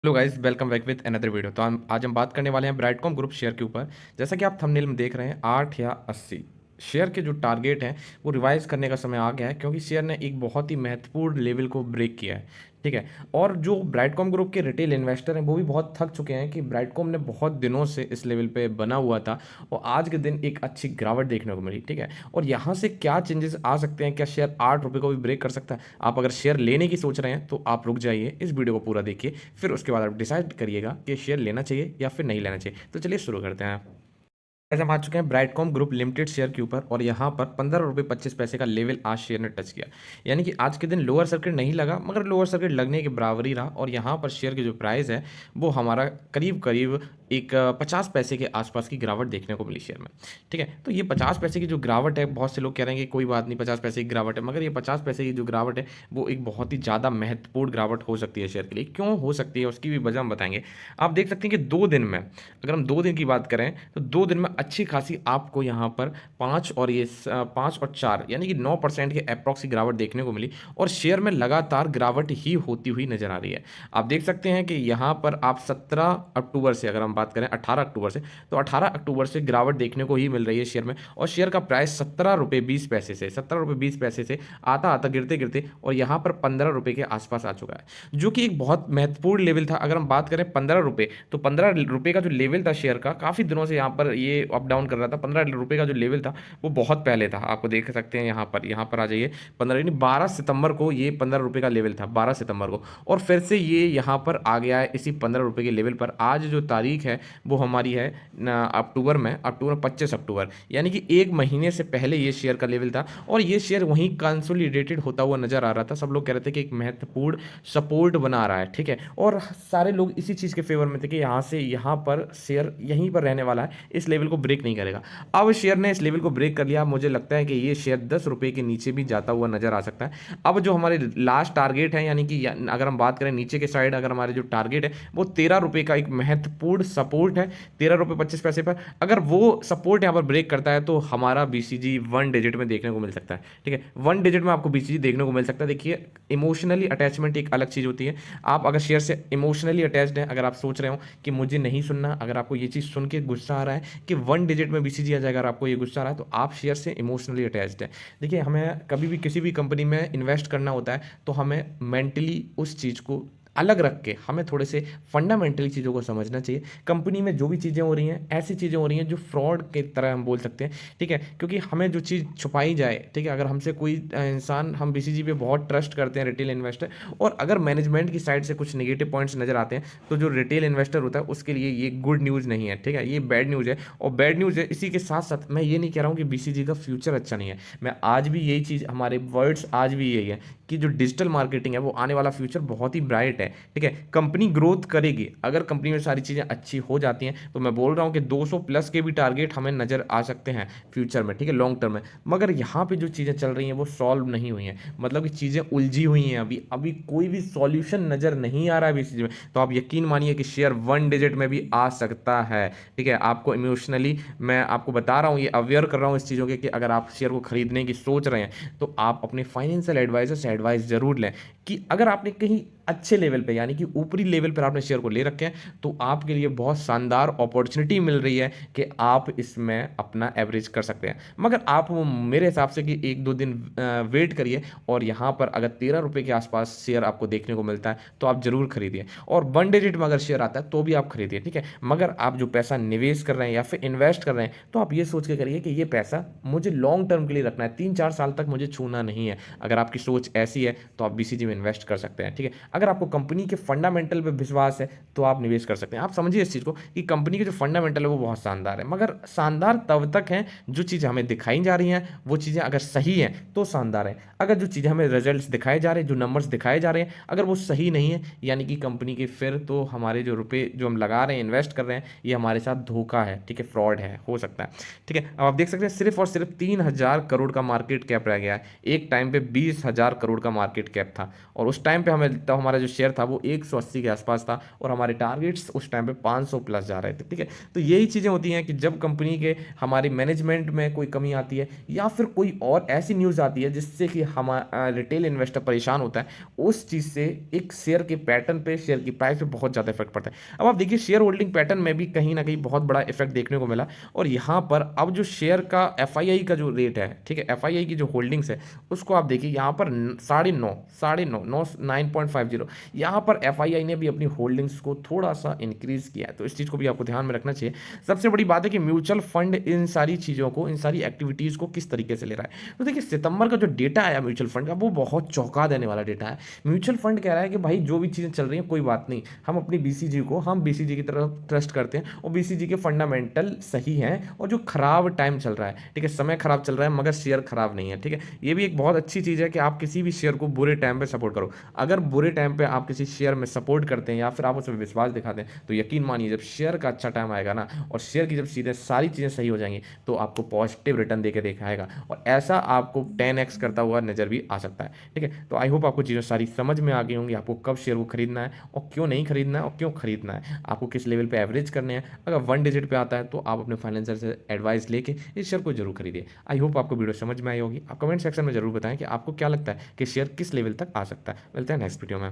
Hello guys, welcome back with another video. तो हम आज बात करने वाले हैं ब्राइटकॉम ग्रुप शेयर के ऊपर। जैसा कि आप थंबनेल में देख रहे हैं, 8 या 80 शेयर के जो टारगेट हैं वो रिवाइज करने का समय आ गया है, क्योंकि शेयर ने एक बहुत ही महत्वपूर्ण लेवल को ब्रेक किया है। ठीक है। और जो ब्राइटकॉम ग्रुप के रिटेल इन्वेस्टर हैं वो भी बहुत थक चुके हैं कि ब्राइटकॉम ने बहुत दिनों से इस लेवल पे बना हुआ था और आज के दिन एक अच्छी गिरावट देखने को मिली। ठीक है। और यहाँ से क्या चेंजेस आ सकते हैं, क्या शेयर 8 रुपये को भी ब्रेक कर सकता है? आप अगर शेयर लेने की सोच रहे हैं तो आप रुक जाइए, इस वीडियो को पूरा देखिए, फिर उसके बाद आप डिसाइड करिएगा कि शेयर लेना चाहिए या फिर नहीं लेना चाहिए। तो चलिए शुरू करते हैं। ऐसे हम आ चुके हैं ब्राइटकॉम ग्रुप लिमिटेड शेयर के ऊपर, और यहाँ पर 15 रुपये 25 पैसे का लेवल आज शेयर ने टच किया। यानी कि आज के दिन लोअर सर्किट नहीं लगा, मगर लोअर सर्किट लगने के बराबर ही रहा। और यहाँ पर शेयर की जो प्राइस है वो हमारा करीब करीब एक 50 पैसे के आसपास की गिरावट देखने को मिली शेयर में। ठीक है। तो ये 50 पैसे की जो गिरावट है, बहुत से लोग कह रहे हैं कि कोई बात नहीं, 50 पैसे की गिरावट है, मगर ये 50 पैसे की जो गिरावट है वो एक बहुत ही ज़्यादा महत्वपूर्ण गिरावट हो सकती है शेयर के लिए। क्यों हो सकती है उसकी भी वजह हम बताएंगे। आप देख सकते हैं कि 2 दिन में, अगर हम 2 दिन की बात करें तो 2 दिन में अच्छी खासी आपको यहाँ पर 5 और 4 यानी कि 9% के अप्रॉक्स की गिरावट देखने को मिली, और शेयर में लगातार गिरावट ही होती हुई नजर आ रही है। आप देख सकते हैं कि यहाँ पर आप 17 अक्टूबर से, अगर हम बात करें 18 अक्टूबर से, तो 18 अक्टूबर से गिरावट देखने को ही मिल रही है शेयर में। और शेयर का प्राइस 17 रुपये 20 पैसे से आता आता गिरते गिरते और यहाँ पर 15 रुपये के आसपास आ चुका है, जो कि एक बहुत महत्वपूर्ण लेवल था। अगर हम बात करें 15 रुपये, तो 15 रुपये का जो लेवल था शेयर का, काफ़ी दिनों से यहाँ पर ये अप डाउन कर रहा था। 15 रुपये का जो लेवल था वो बहुत पहले था, आपको देख सकते हैं यहाँ पर आ जाइए। 12 सितंबर को ये 15 रुपये का लेवल था, 12 सितंबर को। और फिर से ये यहाँ पर आ गया है इसी 15 रुपये के लेवल पर। आज जो तारीख है वो हमारी है अक्टूबर 25 अक्टूबर, यानी कि एक महीने से पहले ये शेयर का लेवल था, और ये शेयर वहीं कंसोलिडेटेड होता हुआ नजर आ रहा था। सब लोग कह रहे थे कि एक महत्वपूर्ण सपोर्ट बना रहा है। ठीक है। और सारे लोग इसी चीज़ के फेवर में थे कि यहाँ से यहाँ पर शेयर यहीं पर रहने वाला है, इस लेवल को ब्रेक नहीं करेगा। अब शेयर ने इस लेवल को ब्रेक कर लिया। मुझे लगता है कि ये शेयर 10 रुपये के नीचे भी जाता हुआ नजर आ सकता है। अब जो हमारे लास्ट टारगेट है, यानी कि अगर हम बात करें नीचे के साइड, अगर हमारे जो टारगेट है वो 13 रुपये का एक महत्वपूर्ण सपोर्ट है, 13 रुपये 25 पैसे पर। अगर वो सपोर्ट यहाँ पर ब्रेक करता है तो हमारा बीसीजी 1 डिजिट में देखने को मिल सकता है। ठीक है। 1 डिजिट में आपको बीसीजी देखने को मिल सकता है। देखिए, इमोशनली अटैचमेंट एक अलग चीज़ होती है। आप अगर शेयर से इमोशनली अटैच्ड हैं, अगर आप सोच रहे हो कि मुझे नहीं सुनना, अगर आपको ये चीज़ सुन के गुस्सा आ रहा है कि 1 डिजिट में बीसीजी आ जाएगा, अगर आपको ये गुस्सा आ रहा है तो आप शेयर से इमोशनली अटैच्ड है। देखिए, हमें कभी भी किसी भी कंपनी में इन्वेस्ट करना होता है तो हमें मेंटली उस चीज़ को अलग रख के हमें थोड़े से फंडामेंटली चीज़ों को समझना चाहिए। कंपनी में जो भी चीज़ें हो रही हैं, ऐसी चीज़ें हो रही हैं जो फ्रॉड की तरह हम बोल सकते हैं। ठीक है। क्योंकि हमें जो चीज़ छुपाई जाए, ठीक है, अगर हमसे कोई इंसान, हम बीसीजी पे बहुत ट्रस्ट करते हैं रिटेल इन्वेस्टर, और अगर मैनेजमेंट की साइड से कुछ नेगेटिव पॉइंट्स नजर आते हैं तो जो रिटेल इन्वेस्टर होता है उसके लिए ये गुड न्यूज़ नहीं है। ठीक है। ये बैड न्यूज़ है, और बैड न्यूज़ है। इसी के साथ साथ मैं ये नहीं कह रहा हूँ कि बीसीजी का फ्यूचर अच्छा नहीं है। मैं आज भी यही चीज़, हमारे वर्ड्स आज भी यही है कि जो डिजिटल मार्केटिंग है वो आने वाला फ्यूचर बहुत ही ब्राइट है। ठीक है। कंपनी ग्रोथ करेगी, अगर कंपनी में सारी चीज़ें अच्छी हो जाती हैं तो मैं बोल रहा हूँ कि 200 प्लस के भी टारगेट हमें नज़र आ सकते हैं फ्यूचर में। ठीक है, लॉन्ग टर्म में। मगर यहाँ पे जो चीज़ें चल रही हैं वो सॉल्व नहीं हुई हैं, मतलब कि चीज़ें उलझी हुई हैं। अभी अभी कोई भी सॉल्यूशन नज़र नहीं आ रहा है इस चीज़ में। तो आप यकीन मानिए कि शेयर 1 डिजिट में भी आ सकता है। ठीक है। आपको इमोशनली मैं आपको बता रहा हूँ, ये अवेयर कर रहा हूँ इस चीज़ों के, कि अगर आप शेयर को खरीदने की सोच रहे हैं तो आप अपने फाइनेंशियल एडवाइजर से एडवाइस जरूर लें कि अगर आपने कहीं अच्छे लेवल पे, यानी कि ऊपरी लेवल पर आपने शेयर को ले रखे हैं, तो आपके लिए बहुत शानदार अपॉर्चुनिटी मिल रही है कि आप इसमें अपना एवरेज कर सकते हैं। मगर आप वो मेरे हिसाब से कि 1-2 दिन वेट करिए, और यहाँ पर अगर 13 रुपये के आसपास शेयर आपको देखने को मिलता है तो आप जरूर खरीदिए, और 1 डिजिट में अगर शेयर आता है तो भी आप खरीदिए। ठीक है। मगर आप जो पैसा निवेश कर रहे हैं या फिर इन्वेस्ट कर रहे हैं तो आप ये सोच के करिए कि ये पैसा मुझे लॉन्ग टर्म के लिए रखना है, 3-4 साल तक मुझे छूना नहीं है। अगर आपकी सोच ऐसी है तो आप बीसीजी में इन्वेस्ट कर सकते हैं। ठीक है। अगर आपको कंपनी के फंडामेंटल पे विश्वास है तो आप निवेश कर सकते हैं। आप समझिए इस चीज़ को कि कंपनी के जो फंडामेंटल है वो बहुत शानदार है, मगर शानदार तब तक है जो चीज़ें हमें दिखाई जा रही हैं वो चीज़ें अगर सही हैं तो शानदार है। अगर जो चीज़ें हमें रिजल्ट्स दिखाए जा रहे हैं, जो नंबर्स दिखाए जा रहे हैं, अगर वो सही नहीं है, यानी कि कंपनी के, फिर तो हमारे जो रुपए जो हम लगा रहे हैं, इन्वेस्ट कर रहे हैं, ये हमारे साथ धोखा है। ठीक है, फ्रॉड है, हो सकता है। ठीक है। अब आप देख सकते हैं सिर्फ और सिर्फ 3,000 करोड़ का मार्केट कैप रह गया है। एक टाइम पे 20,000 करोड़ का मार्केट कैप था, और उस टाइम पे हमें, तो हमारा जो शेयर था वो 180 के आसपास था और हमारे टारगेट्स उस टाइम पे 500 प्लस जा रहे थे, ठीक है। तो यही चीज़ें होती हैं कि जब कंपनी के हमारी मैनेजमेंट में कोई कमी आती है या फिर कोई और ऐसी न्यूज़ आती है जिससे कि हमारा रिटेल इन्वेस्टर परेशान होता है, उस चीज़ से एक शेयर के पैटर्न पे, शेयर की प्राइस पे बहुत ज़्यादा इफेक्ट पड़ता है। अब आप देखिए शेयर होल्डिंग पैटर्न में भी कहीं ना कहीं बहुत बड़ा इफेक्ट देखने को मिला और यहाँ पर अब जो शेयर का एफआईआई का जो रेट है, ठीक है, एफआईआई की जो होल्डिंग्स है उसको आप देखिए यहाँ पर 9.50 यहाँ पर एफआईआई ने भी अपनी होल्डिंग्स को थोड़ा सा इंक्रीज किया है, तो इस चीज़ को भी आपको ध्यान में रखना चाहिए। सबसे बड़ी बात है कि म्यूचुअल फंड इन सारी चीज़ों को, इन सारी एक्टिविटीज़ को किस तरीके से ले रहा है। तो देखिए सितंबर का जो डेटा आया म्यूचुअल फंड का वो बहुत चौंका देने वाला डेटा है। म्यूचुअल फंड कह रहा है कि भाई जो भी चीज़ें चल रही हैं कोई बात नहीं, हम बीसीजी की तरफ ट्रस्ट करते हैं और बीसीजी के फंडामेंटल सही हैं और जो खराब टाइम चल रहा है, ठीक है, समय खराब चल रहा है मगर शेयर खराब नहीं है, ठीक है। ये भी एक बहुत अच्छी चीज़ है कि आप किसी भी शेयर को बुरे टाइम पे सपोर्ट करो। अगर बुरे टाइम पे आप किसी शेयर में सपोर्ट करते हैं या फिर आप उसमें विश्वास दिखाते हैं तो यकीन मानिए जब शेयर का अच्छा टाइम आएगा ना और शेयर की जब सीधे सारी चीज़ें सही हो जाएंगी तो आपको पॉजिटिव रिटर्न देके दिखाएगा और ऐसा आपको 10x करता हुआ नजर भी आ सकता है, ठीक है। तो आई होप आपको चीज़ें सारी समझ में आ गई होंगी, आपको कब शेयर को खरीदना है और क्यों नहीं खरीदना है और क्यों खरीदना है, आपको किस लेवल पे एवरेज करने हैं। अगर 1 डिजिट पे आता है तो आप अपने फाइनेंसर से एडवाइस लेके इस शेयर को जरूर खरीदिए। आई होप आपको वीडियो समझ में आई होगी। आप कमेंट सेक्शन में जरूर बताएं कि आपको क्या लगता है कि शेयर किस लेवल तक आ सकता है। मिलते हैं नेक्स्ट वीडियो में।